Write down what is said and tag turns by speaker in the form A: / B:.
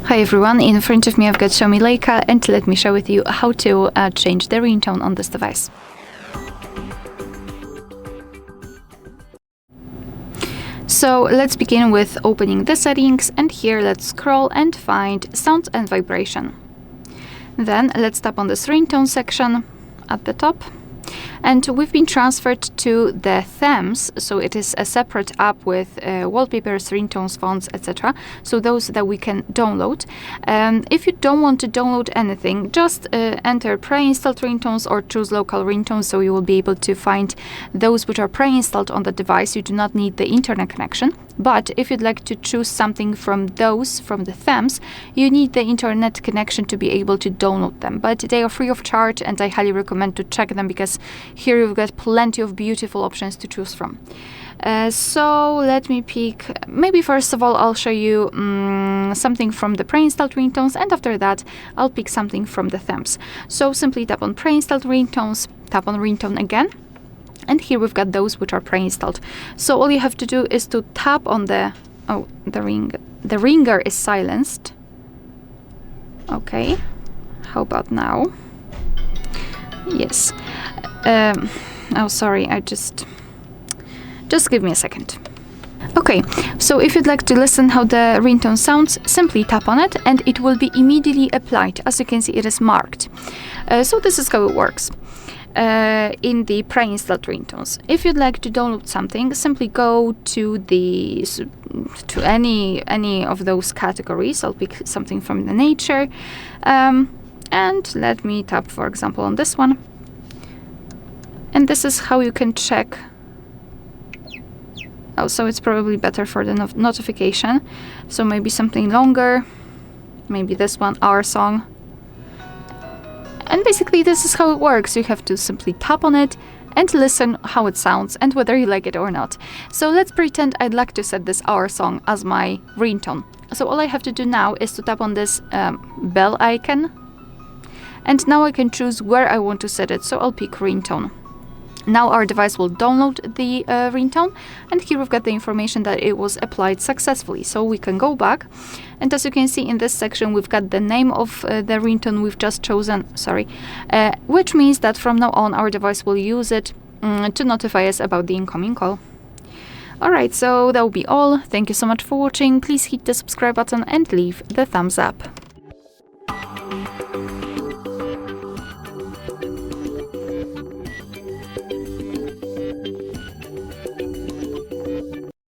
A: Hi everyone, in front of me I've got XIAOMI Leica, and let me share with you how to change the ringtone on this device. So let's begin with opening the settings, and here let's scroll and find sound and vibration. Then let's tap on this ringtone section at the top. And we've been transferred to the themes, so it is a separate app with wallpapers, ringtones, fonts, etc. So those that we can download. If you don't want to download anything, just enter pre-installed ringtones or choose local ringtones, so you will be able to find those which are pre-installed on the device. You do not need the internet connection. But if you'd like to choose something from the themes, you need the internet connection to be able to download them. But they are free of charge, and I highly recommend to check them, because here you've got plenty of beautiful options to choose from. So let me pick, maybe first of all I'll show you something from the pre-installed ringtones, and after that I'll pick something from the themes. So simply tap on pre-installed ringtones, tap on ringtone again. And here we've got those which are pre-installed. So all you have to do is to tap on the ringer is silenced. Okay, how about now? Yes. Oh, sorry, just give me a second. Okay, so if you'd like to listen how the ringtone sounds, simply tap on it and it will be immediately applied. As you can see, it is marked. So this is how it works. In the pre-installed ringtones. If you'd like to download something, simply go to any of those categories. I'll pick something from the nature, and let me tap, for example, on this one. And this is how you can check. Oh, so it's probably better for the notification. So maybe something longer, maybe this one, our song. And basically this is how it works. You have to simply tap on it and listen how it sounds and whether you like it or not. So let's pretend I'd like to set this our song as my ringtone. So all I have to do now is to tap on this bell icon. And now I can choose where I want to set it. So I'll pick ringtone. Now our device will download the ringtone, and here we've got the information that it was applied successfully. So we can go back, and as you can see in this section, we've got the name of the ringtone we've just chosen, which means that from now on our device will use it to notify us about the incoming call. Alright, so that will be all. Thank you so much for watching. Please hit the subscribe button and leave the thumbs up.